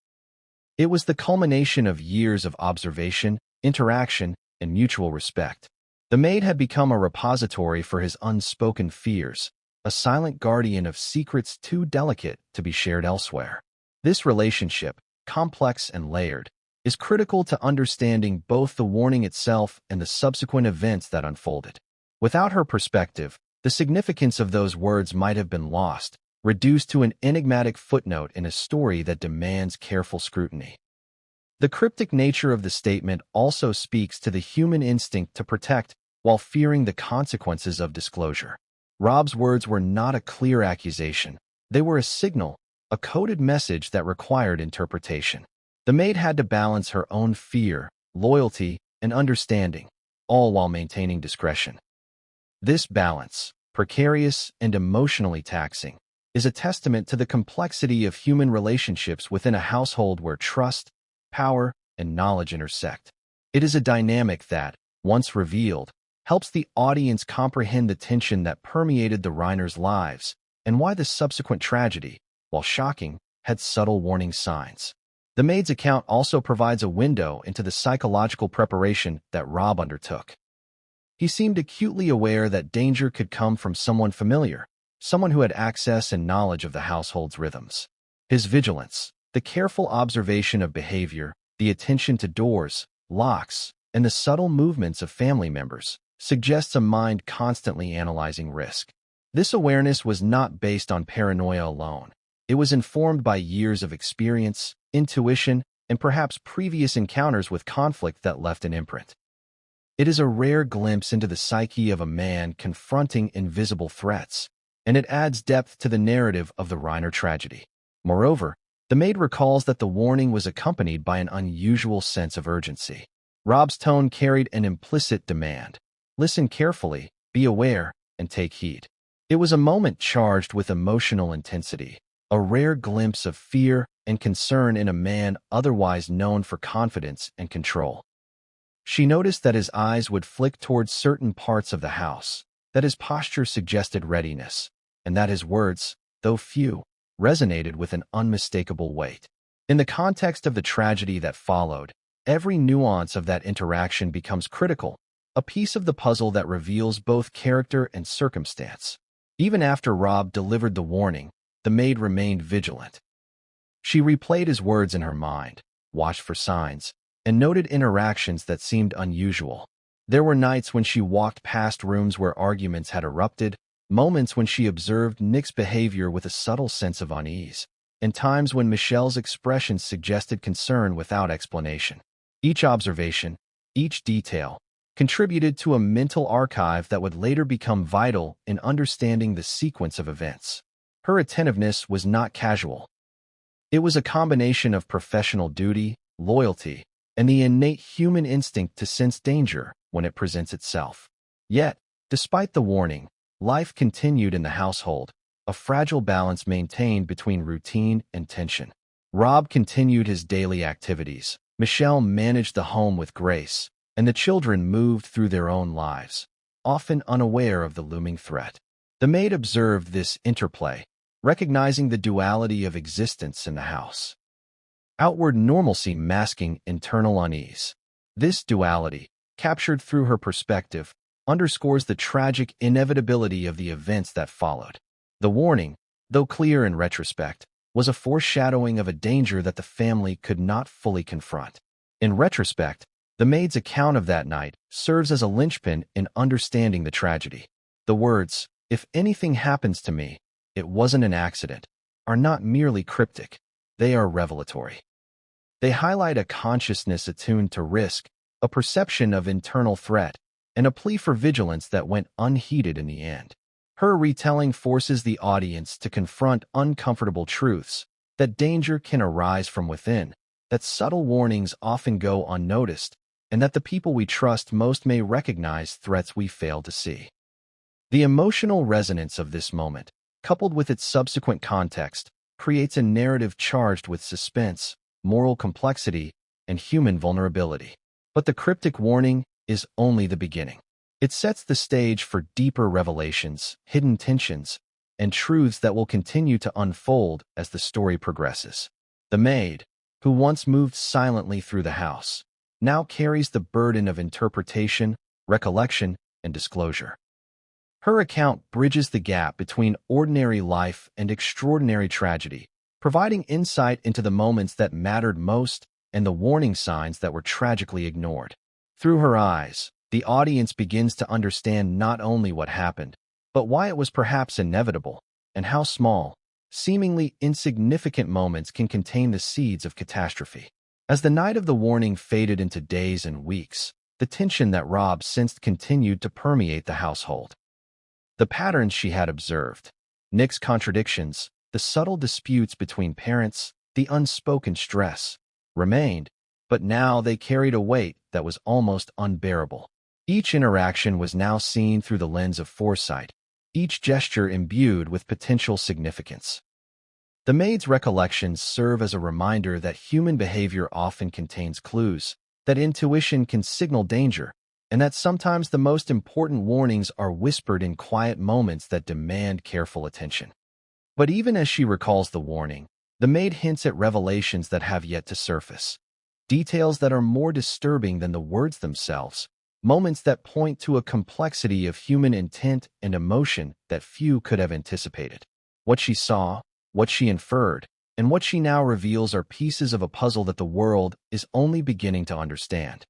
It was the culmination of years of observation, interaction, and mutual respect. The maid had become a repository for his unspoken fears, a silent guardian of secrets too delicate to be shared elsewhere. This relationship, complex and layered, is critical to understanding both the warning itself and the subsequent events that unfolded. Without her perspective, the significance of those words might have been lost, reduced to an enigmatic footnote in a story that demands careful scrutiny. The cryptic nature of the statement also speaks to the human instinct to protect while fearing the consequences of disclosure. Rob's words were not a clear accusation. They were a signal, a coded message that required interpretation. The maid had to balance her own fear, loyalty, and understanding, all while maintaining discretion. This balance, precarious and emotionally taxing, is a testament to the complexity of human relationships within a household where trust, power, and knowledge intersect. It is a dynamic that, once revealed, helps the audience comprehend the tension that permeated the Reiners' lives and why the subsequent tragedy, while shocking, had subtle warning signs. The maid's account also provides a window into the psychological preparation that Rob undertook. He seemed acutely aware that danger could come from someone familiar, someone who had access and knowledge of the household's rhythms. His vigilance, the careful observation of behavior, the attention to doors, locks, and the subtle movements of family members, suggests a mind constantly analyzing risk. This awareness was not based on paranoia alone. It was informed by years of experience, intuition, and perhaps previous encounters with conflict that left an imprint. It is a rare glimpse into the psyche of a man confronting invisible threats, and it adds depth to the narrative of the Reiner tragedy. Moreover, the maid recalls that the warning was accompanied by an unusual sense of urgency. Rob's tone carried an implicit demand. Listen carefully, be aware, and take heed. It was a moment charged with emotional intensity, a rare glimpse of fear and concern in a man otherwise known for confidence and control. She noticed that his eyes would flick towards certain parts of the house, that his posture suggested readiness, and that his words, though few, resonated with an unmistakable weight. In the context of the tragedy that followed, every nuance of that interaction becomes critical, a piece of the puzzle that reveals both character and circumstance. Even after Rob delivered the warning, the maid remained vigilant. She replayed his words in her mind, watched for signs, and noted interactions that seemed unusual. There were nights when she walked past rooms where arguments had erupted, moments when she observed Nick's behavior with a subtle sense of unease, and times when Michelle's expressions suggested concern without explanation. Each observation, each detail, contributed to a mental archive that would later become vital in understanding the sequence of events. Her attentiveness was not casual. It was a combination of professional duty, loyalty, and the innate human instinct to sense danger when it presents itself. Yet, despite the warning, life continued in the household, a fragile balance maintained between routine and tension. Rob continued his daily activities. Michelle managed the home with grace, and the children moved through their own lives, often unaware of the looming threat. The maid observed this interplay, recognizing the duality of existence in the house. Outward normalcy masking internal unease. This duality, captured through her perspective, underscores the tragic inevitability of the events that followed. The warning, though clear in retrospect, was a foreshadowing of a danger that the family could not fully confront. In retrospect, the maid's account of that night serves as a linchpin in understanding the tragedy. The words, "If anything happens to me, it wasn't an accident," are not merely cryptic, they are revelatory. They highlight a consciousness attuned to risk, a perception of internal threat, and a plea for vigilance that went unheeded in the end. Her retelling forces the audience to confront uncomfortable truths, that danger can arise from within, that subtle warnings often go unnoticed, and that the people we trust most may recognize threats we fail to see. The emotional resonance of this moment, coupled with its subsequent context, creates a narrative charged with suspense, moral complexity, and human vulnerability. But the cryptic warning is only the beginning. It sets the stage for deeper revelations, hidden tensions, and truths that will continue to unfold as the story progresses. The Maid, who once moved silently through the house, now carries the burden of interpretation, recollection, and disclosure. Her account bridges the gap between ordinary life and extraordinary tragedy, providing insight into the moments that mattered most and the warning signs that were tragically ignored. Through her eyes, the audience begins to understand not only what happened, but why it was perhaps inevitable, and how small, seemingly insignificant moments can contain the seeds of catastrophe. As the night of the warning faded into days and weeks, the tension that Rob sensed continued to permeate the household. The patterns she had observed, Nick's contradictions, the subtle disputes between parents, the unspoken stress, remained, but now they carried a weight that was almost unbearable. Each interaction was now seen through the lens of foresight, each gesture imbued with potential significance. The maid's recollections serve as a reminder that human behavior often contains clues, that intuition can signal danger, and that sometimes the most important warnings are whispered in quiet moments that demand careful attention. But even as she recalls the warning, the maid hints at revelations that have yet to surface, details that are more disturbing than the words themselves, moments that point to a complexity of human intent and emotion that few could have anticipated. What she saw, what she inferred, and what she now reveals are pieces of a puzzle that the world is only beginning to understand.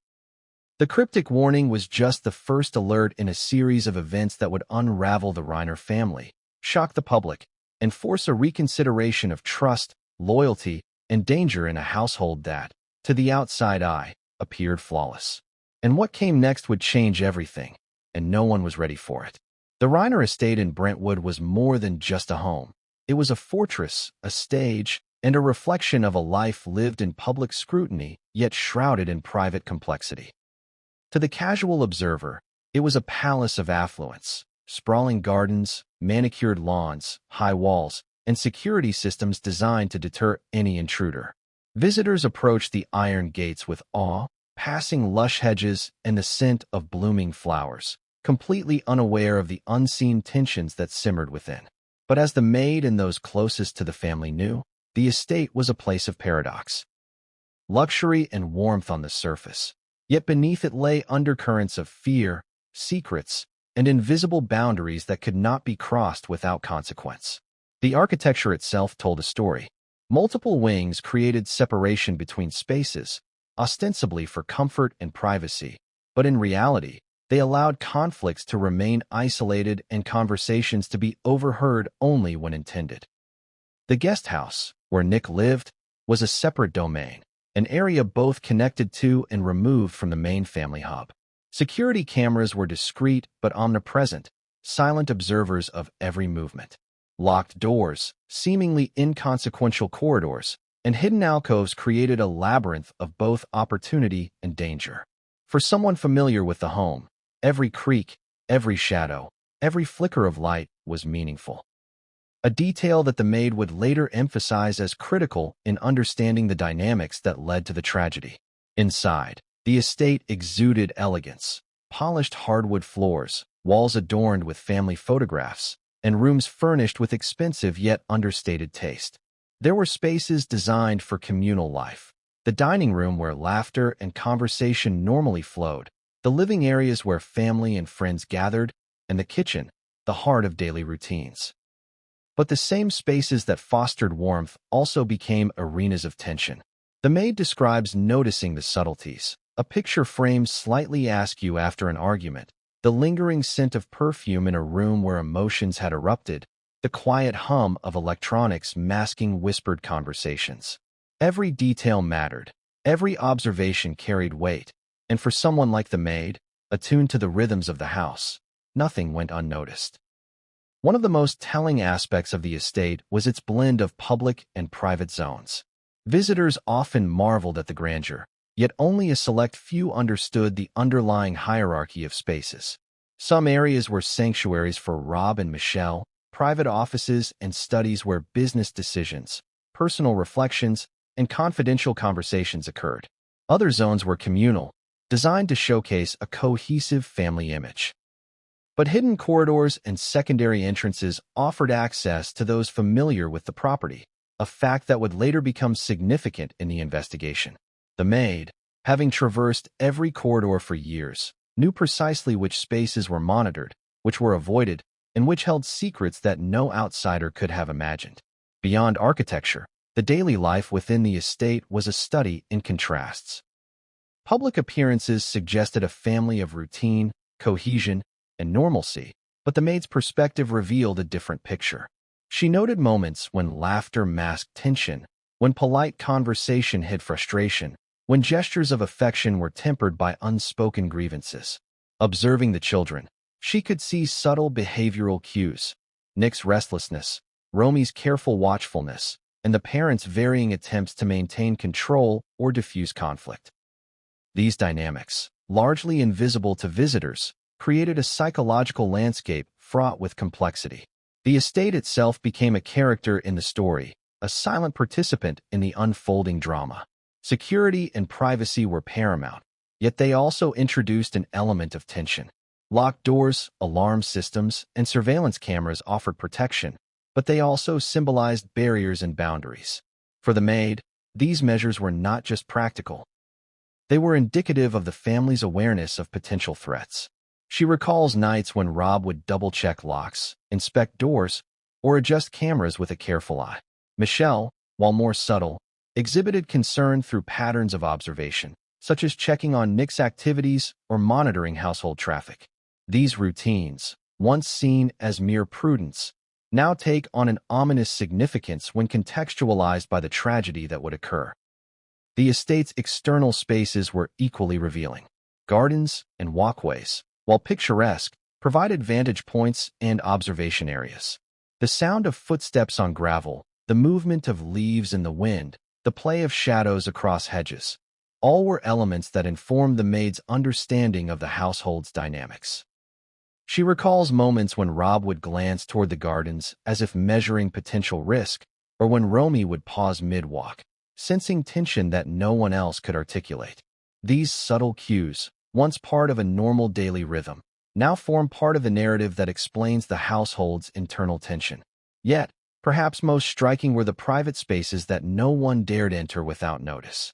The cryptic warning was just the first alert in a series of events that would unravel the Reiner family, shock the public, and force a reconsideration of trust, loyalty, and danger in a household that, to the outside eye, appeared flawless. And what came next would change everything, and no one was ready for it. The Reiner estate in Brentwood was more than just a home. It was a fortress, a stage, and a reflection of a life lived in public scrutiny, yet shrouded in private complexity. To the casual observer, it was a palace of affluence, sprawling gardens, manicured lawns, high walls, and security systems designed to deter any intruder. Visitors approached the iron gates with awe, passing lush hedges and the scent of blooming flowers, completely unaware of the unseen tensions that simmered within. But as the maid and those closest to the family knew, the estate was a place of paradox. Luxury and warmth on the surface, yet beneath it lay undercurrents of fear, secrets, and invisible boundaries that could not be crossed without consequence. The architecture itself told a story. Multiple wings created separation between spaces, ostensibly for comfort and privacy, but in reality, they allowed conflicts to remain isolated and conversations to be overheard only when intended. The guest house, where Nick lived, was a separate domain, an area both connected to and removed from the main family hub. Security cameras were discreet but omnipresent, silent observers of every movement. Locked doors, seemingly inconsequential corridors, and hidden alcoves created a labyrinth of both opportunity and danger. For someone familiar with the home, every creak, every shadow, every flicker of light was meaningful. A detail that the maid would later emphasize as critical in understanding the dynamics that led to the tragedy. Inside, the estate exuded elegance, polished hardwood floors, walls adorned with family photographs, and rooms furnished with expensive yet understated taste. There were spaces designed for communal life, the dining room where laughter and conversation normally flowed, the living areas where family and friends gathered, and the kitchen, the heart of daily routines. But the same spaces that fostered warmth also became arenas of tension. The maid describes noticing the subtleties, a picture frame slightly askew after an argument, the lingering scent of perfume in a room where emotions had erupted, the quiet hum of electronics masking whispered conversations. Every detail mattered, every observation carried weight, and for someone like the maid, attuned to the rhythms of the house, nothing went unnoticed. One of the most telling aspects of the estate was its blend of public and private zones. Visitors often marveled at the grandeur, yet only a select few understood the underlying hierarchy of spaces. Some areas were sanctuaries for Rob and Michelle, private offices and studies where business decisions, personal reflections, and confidential conversations occurred. Other zones were communal, designed to showcase a cohesive family image. But hidden corridors and secondary entrances offered access to those familiar with the property, a fact that would later become significant in the investigation. The maid, having traversed every corridor for years, knew precisely which spaces were monitored, which were avoided, and which held secrets that no outsider could have imagined. Beyond architecture, the daily life within the estate was a study in contrasts. Public appearances suggested a family of routine, cohesion, and normalcy, but the maid's perspective revealed a different picture. She noted moments when laughter masked tension, when polite conversation hid frustration, when gestures of affection were tempered by unspoken grievances. Observing the children, she could see subtle behavioral cues: Nick's restlessness, Romy's careful watchfulness, and the parents' varying attempts to maintain control or diffuse conflict. These dynamics, largely invisible to visitors, created a psychological landscape fraught with complexity. The estate itself became a character in the story, a silent participant in the unfolding drama. Security and privacy were paramount, yet they also introduced an element of tension. Locked doors, alarm systems, and surveillance cameras offered protection, but they also symbolized barriers and boundaries. For the maid, these measures were not just practical. They were indicative of the family's awareness of potential threats. She recalls nights when Rob would double-check locks, inspect doors, or adjust cameras with a careful eye. Michelle, while more subtle, exhibited concern through patterns of observation, such as checking on Nick's activities or monitoring household traffic. These routines, once seen as mere prudence, now take on an ominous significance when contextualized by the tragedy that would occur. The estate's external spaces were equally revealing. Gardens and walkways, while picturesque, provided vantage points and observation areas. The sound of footsteps on gravel, the movement of leaves in the wind, the play of shadows across hedges, all were elements that informed the maid's understanding of the household's dynamics. She recalls moments when Rob would glance toward the gardens as if measuring potential risk, or when Romy would pause mid-walk, sensing tension that no one else could articulate. These subtle cues, once part of a normal daily rhythm, now form part of the narrative that explains the household's internal tension. Yet, perhaps most striking were the private spaces that no one dared enter without notice.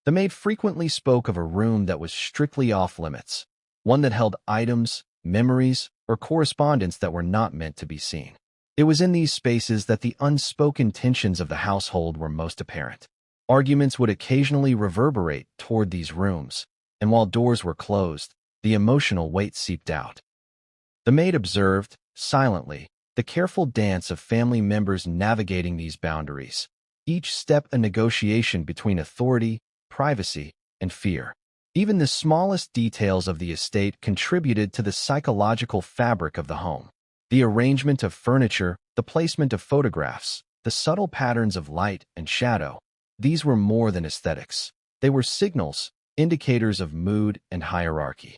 The maid frequently spoke of a room that was strictly off-limits, one that held items, memories, or correspondence that were not meant to be seen. It was in these spaces that the unspoken tensions of the household were most apparent. Arguments would occasionally reverberate toward these rooms, and while doors were closed, the emotional weight seeped out. The maid observed, silently, the careful dance of family members navigating these boundaries, each step a negotiation between authority, privacy, and fear. Even the smallest details of the estate contributed to the psychological fabric of the home. The arrangement of furniture, the placement of photographs, the subtle patterns of light and shadow, these were more than aesthetics. They were signals, indicators of mood and hierarchy.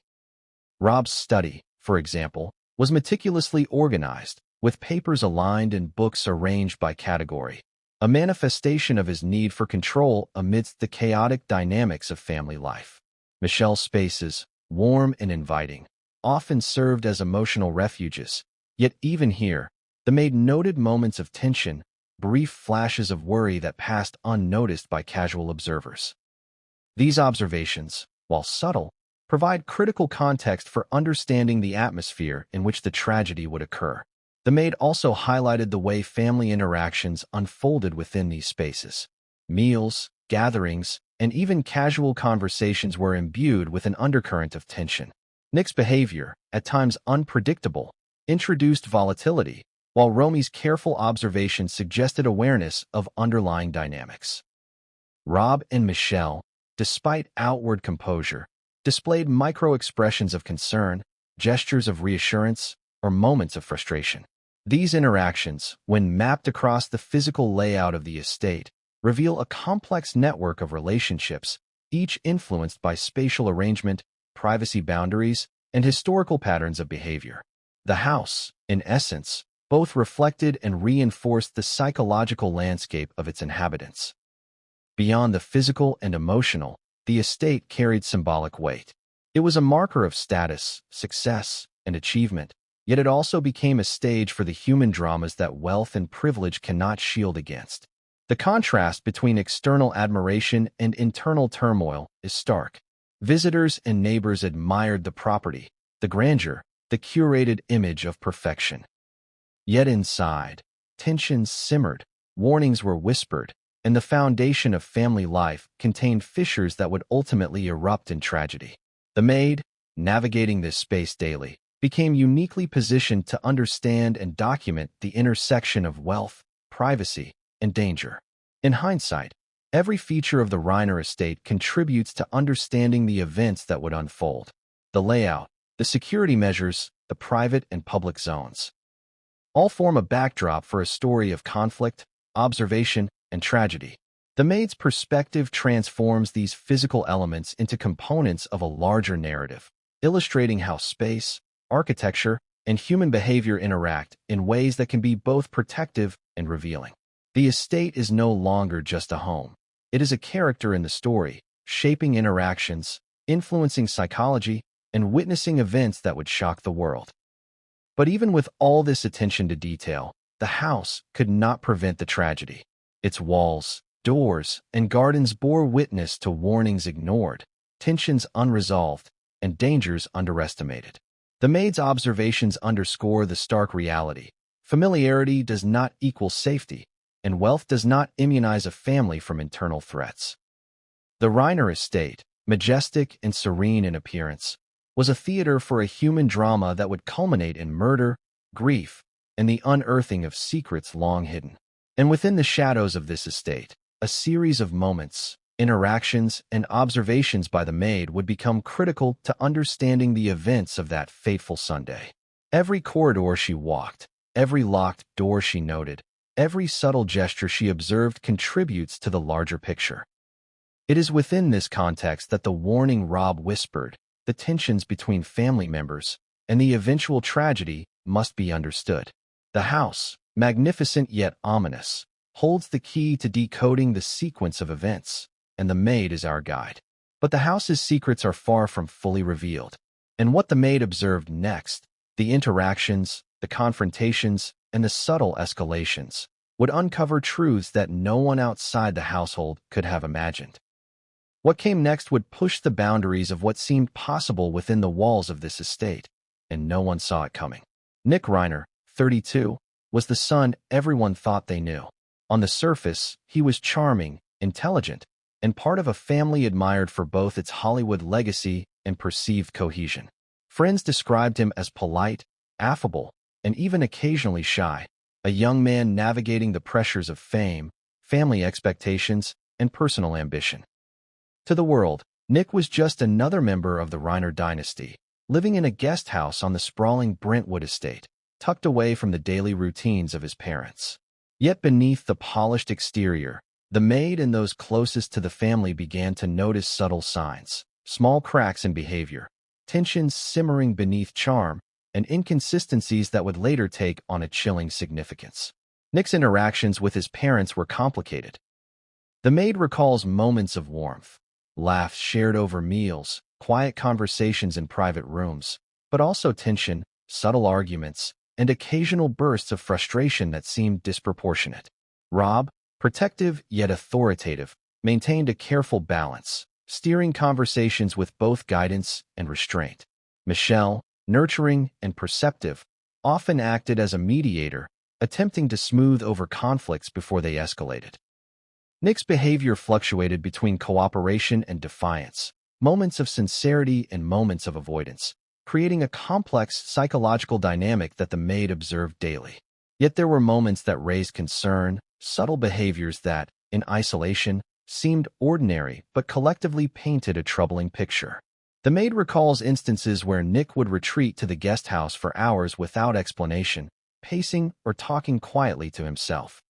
Rob's study, for example, was meticulously organized, with papers aligned and books arranged by category, a manifestation of his need for control amidst the chaotic dynamics of family life. Michelle's spaces, warm and inviting, often served as emotional refuges, yet even here, the maid noted moments of tension, brief flashes of worry that passed unnoticed by casual observers. These observations, while subtle, provide critical context for understanding the atmosphere in which the tragedy would occur. The maid also highlighted the way family interactions unfolded within these spaces. Meals, gatherings, and even casual conversations were imbued with an undercurrent of tension. Nick's behavior, at times unpredictable, introduced volatility, while Romy's careful observation suggested awareness of underlying dynamics. Rob and Michelle, despite outward composure, displayed micro-expressions of concern, gestures of reassurance, or moments of frustration. These interactions, when mapped across the physical layout of the estate, reveal a complex network of relationships, each influenced by spatial arrangement, privacy boundaries, and historical patterns of behavior. The house, in essence, both reflected and reinforced the psychological landscape of its inhabitants. Beyond the physical and emotional, the estate carried symbolic weight. It was a marker of status, success, and achievement, yet it also became a stage for the human dramas that wealth and privilege cannot shield against. The contrast between external admiration and internal turmoil is stark. Visitors and neighbors admired the property, the grandeur, the curated image of perfection. Yet inside, tensions simmered, warnings were whispered, and the foundation of family life contained fissures that would ultimately erupt in tragedy. The maid, navigating this space daily, became uniquely positioned to understand and document the intersection of wealth, privacy, and danger. In hindsight, every feature of the Reiner estate contributes to understanding the events that would unfold. The layout, the security measures, the private and public zones, all form a backdrop for a story of conflict, observation, and tragedy. The Maid's perspective transforms these physical elements into components of a larger narrative, illustrating how space, architecture, and human behavior interact in ways that can be both protective and revealing. The estate is no longer just a home. It is a character in the story, shaping interactions, influencing psychology, and witnessing events that would shock the world. But even with all this attention to detail, the house could not prevent the tragedy. Its walls, doors, and gardens bore witness to warnings ignored, tensions unresolved, and dangers underestimated. The maid's observations underscore the stark reality. Familiarity does not equal safety, and wealth does not immunize a family from internal threats. The Reiner estate, majestic and serene in appearance, was a theater for a human drama that would culminate in murder, grief, and the unearthing of secrets long hidden. And within the shadows of this estate, a series of moments, interactions, and observations by the maid would become critical to understanding the events of that fateful Sunday. Every corridor she walked, every locked door she noted, every subtle gesture she observed contributes to the larger picture. It is within this context that the warning Rob whispered, the tensions between family members, and the eventual tragedy must be understood. The house, magnificent yet ominous, holds the key to decoding the sequence of events, and the maid is our guide. But the house's secrets are far from fully revealed. And what the maid observed next, the interactions, the confrontations, and the subtle escalations, would uncover truths that no one outside the household could have imagined. What came next would push the boundaries of what seemed possible within the walls of this estate, and no one saw it coming. Nick Reiner, 32, was the son everyone thought they knew. On the surface, he was charming, intelligent, and part of a family admired for both its Hollywood legacy and perceived cohesion. Friends described him as polite, affable, and even occasionally shy, a young man navigating the pressures of fame, family expectations, and personal ambition. To the world, Nick was just another member of the Reiner dynasty, living in a guest house on the sprawling Brentwood estate, tucked away from the daily routines of his parents. Yet beneath the polished exterior, the maid and those closest to the family began to notice subtle signs, small cracks in behavior, tensions simmering beneath charm, and inconsistencies that would later take on a chilling significance. Nick's interactions with his parents were complicated. The maid recalls moments of warmth, laughs shared over meals, quiet conversations in private rooms, but also tension, subtle arguments, and occasional bursts of frustration that seemed disproportionate. Rob, protective yet authoritative, maintained a careful balance, steering conversations with both guidance and restraint. Michelle, nurturing and perceptive, often acted as a mediator, attempting to smooth over conflicts before they escalated. Nick's behavior fluctuated between cooperation and defiance, moments of sincerity and moments of avoidance, creating a complex psychological dynamic that the maid observed daily. Yet there were moments that raised concern, subtle behaviors that, in isolation, seemed ordinary but collectively painted a troubling picture. The maid recalls instances where Nick would retreat to the guest house for hours without explanation, pacing or talking quietly to himself.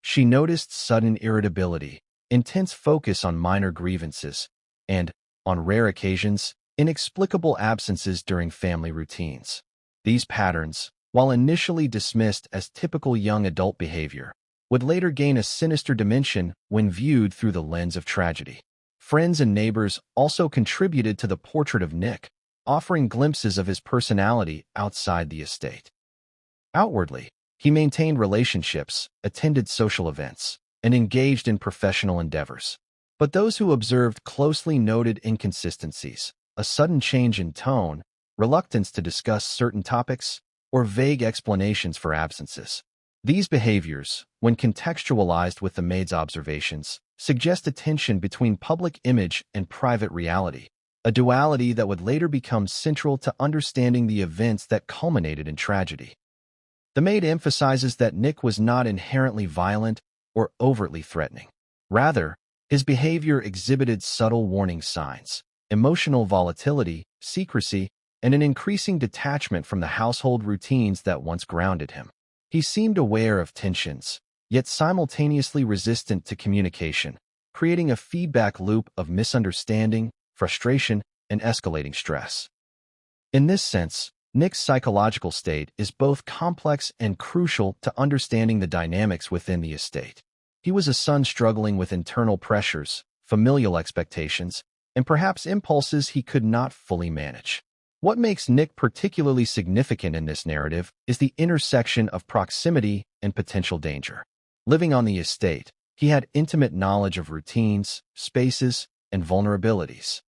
She noticed sudden irritability, intense focus on minor grievances, and, on rare occasions, inexplicable absences during family routines. These patterns, while initially dismissed as typical young adult behavior, would later gain a sinister dimension when viewed through the lens of tragedy. Friends and neighbors also contributed to the portrait of Nick, offering glimpses of his personality outside the estate. Outwardly, he maintained relationships, attended social events, and engaged in professional endeavors. But those who observed closely noted inconsistencies, a sudden change in tone, reluctance to discuss certain topics, or vague explanations for absences. These behaviors, when contextualized with the maid's observations, suggest a tension between public image and private reality, a duality that would later become central to understanding the events that culminated in tragedy. The maid emphasizes that Nick was not inherently violent or overtly threatening. Rather, his behavior exhibited subtle warning signs, emotional volatility, secrecy, and an increasing detachment from the household routines that once grounded him. He seemed aware of tensions, yet simultaneously resistant to communication, creating a feedback loop of misunderstanding, frustration, and escalating stress. In this sense, Nick's psychological state is both complex and crucial to understanding the dynamics within the estate. He was a son struggling with internal pressures, familial expectations, and perhaps impulses he could not fully manage. What makes Nick particularly significant in this narrative is the intersection of proximity and potential danger. Living on the estate, he had intimate knowledge of routines, spaces, and vulnerabilities.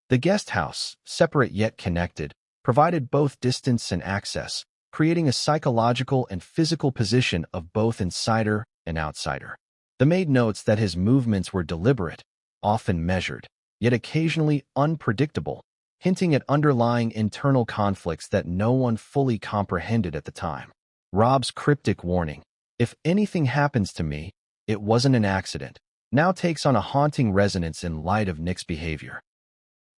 The guest house, separate yet connected, provided both distance and access, creating a psychological and physical position of both insider and outsider. The maid notes that his movements were deliberate, often measured, yet occasionally unpredictable, hinting at underlying internal conflicts that no one fully comprehended at the time. Rob's cryptic warning, "If anything happens to me, it wasn't an accident," now takes on a haunting resonance in light of Nick's behavior.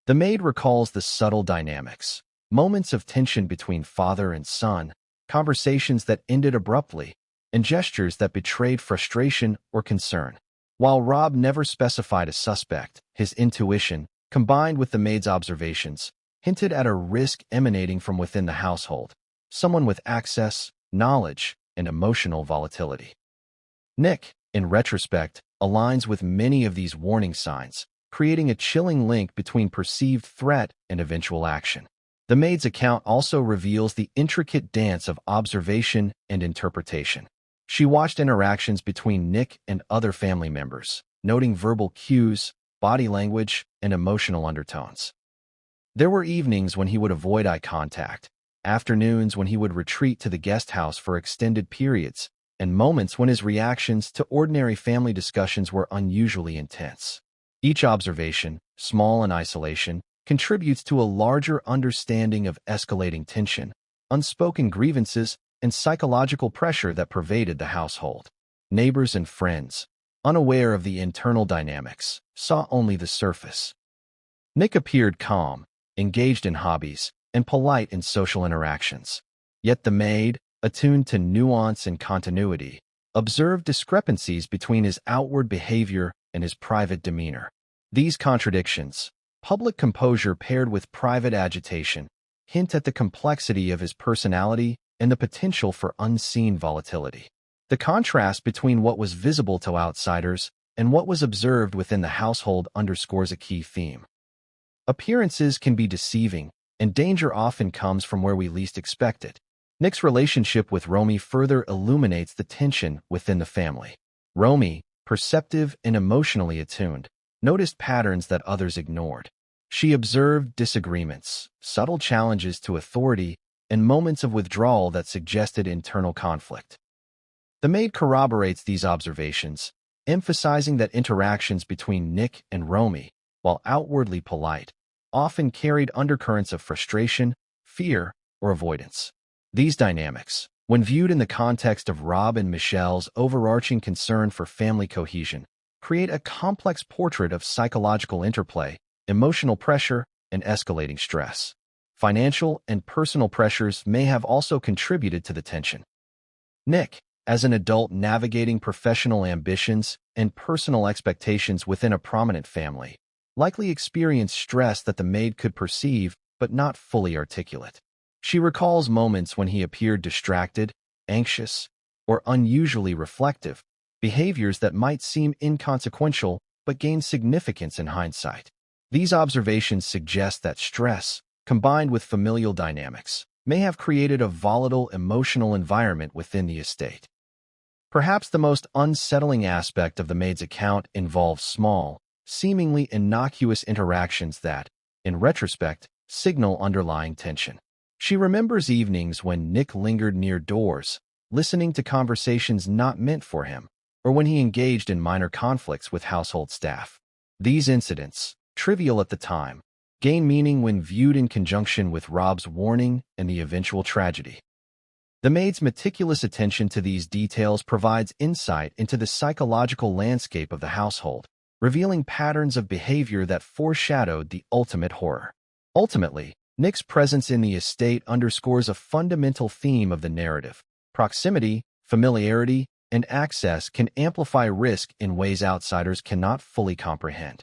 The maid recalls the subtle dynamics, moments of tension between father and son, conversations that ended abruptly, and gestures that betrayed frustration or concern. While Rob never specified a suspect, his intuition, combined with the maid's observations, hinted at a risk emanating from within the household, someone with access, knowledge, and emotional volatility. Nick, in retrospect, aligns with many of these warning signs, creating a chilling link between perceived threat and eventual action. The maid's account also reveals the intricate dance of observation and interpretation. She watched interactions between Nick and other family members, noting verbal cues, body language, and emotional undertones. There were evenings when he would avoid eye contact, afternoons when he would retreat to the guest house for extended periods, and moments when his reactions to ordinary family discussions were unusually intense. Each observation, small in isolation, contributes to a larger understanding of escalating tension, unspoken grievances, and psychological pressure that pervaded the household. Neighbors and friends, unaware of the internal dynamics, saw only the surface. Nick appeared calm, engaged in hobbies, and polite in social interactions. Yet the maid, attuned to nuance and continuity, observed discrepancies between his outward behavior and his private demeanor. These contradictions, public composure paired with private agitation, hint at the complexity of his personality and the potential for unseen volatility. The contrast between what was visible to outsiders and what was observed within the household underscores a key theme. Appearances can be deceiving, and danger often comes from where we least expect it. Nick's relationship with Romy further illuminates the tension within the family. Romy, perceptive and emotionally attuned, noticed patterns that others ignored. She observed disagreements, subtle challenges to authority, and moments of withdrawal that suggested internal conflict. The maid corroborates these observations, emphasizing that interactions between Nick and Romy, while outwardly polite, often carried undercurrents of frustration, fear, or avoidance. These dynamics, when viewed in the context of Rob and Michelle's overarching concern for family cohesion, create a complex portrait of psychological interplay, emotional pressure, and escalating stress. Financial and personal pressures may have also contributed to the tension. Nick, as an adult navigating professional ambitions and personal expectations within a prominent family, likely experienced stress that the maid could perceive but not fully articulate. She recalls moments when he appeared distracted, anxious, or unusually reflective, behaviors that might seem inconsequential but gain significance in hindsight. These observations suggest that stress, combined with familial dynamics, may have created a volatile emotional environment within the estate. Perhaps the most unsettling aspect of the maid's account involves small, seemingly innocuous interactions that, in retrospect, signal underlying tension. She remembers evenings when Nick lingered near doors, listening to conversations not meant for him, or when he engaged in minor conflicts with household staff. These incidents, trivial at the time, gain meaning when viewed in conjunction with Rob's warning and the eventual tragedy. The maid's meticulous attention to these details provides insight into the psychological landscape of the household, revealing patterns of behavior that foreshadowed the ultimate horror. Ultimately, Nick's presence in the estate underscores a fundamental theme of the narrative. Proximity, familiarity, and access can amplify risk in ways outsiders cannot fully comprehend.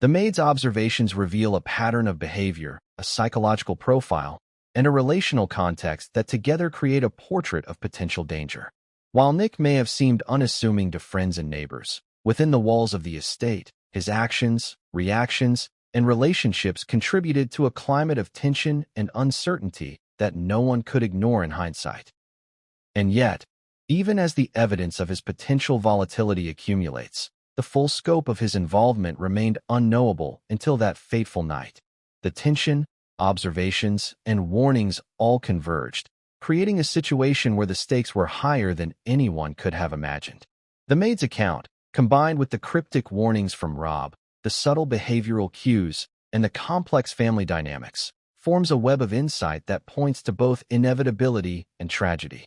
The maid's observations reveal a pattern of behavior, a psychological profile, and a relational context that together create a portrait of potential danger. While Nick may have seemed unassuming to friends and neighbors, within the walls of the estate, his actions, reactions, and relationships contributed to a climate of tension and uncertainty that no one could ignore in hindsight. And yet, even as the evidence of his potential volatility accumulates, the full scope of his involvement remained unknowable until that fateful night. The tension, observations, and warnings all converged, creating a situation where the stakes were higher than anyone could have imagined. The maid's account, combined with the cryptic warnings from Rob, the subtle behavioral cues, and the complex family dynamics, forms a web of insight that points to both inevitability and tragedy.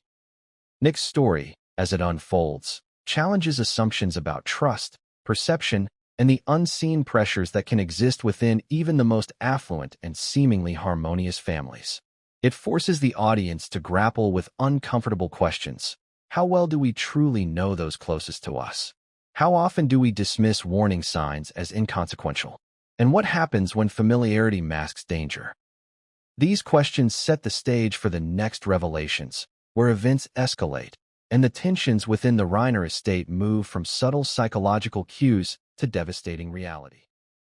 Nick's story, as it unfolds, challenges assumptions about trust, perception, and the unseen pressures that can exist within even the most affluent and seemingly harmonious families. It forces the audience to grapple with uncomfortable questions. How well do we truly know those closest to us? How often do we dismiss warning signs as inconsequential? And what happens when familiarity masks danger? These questions set the stage for the next revelations, where events escalate, and the tensions within the Reiner estate move from subtle psychological cues to devastating reality.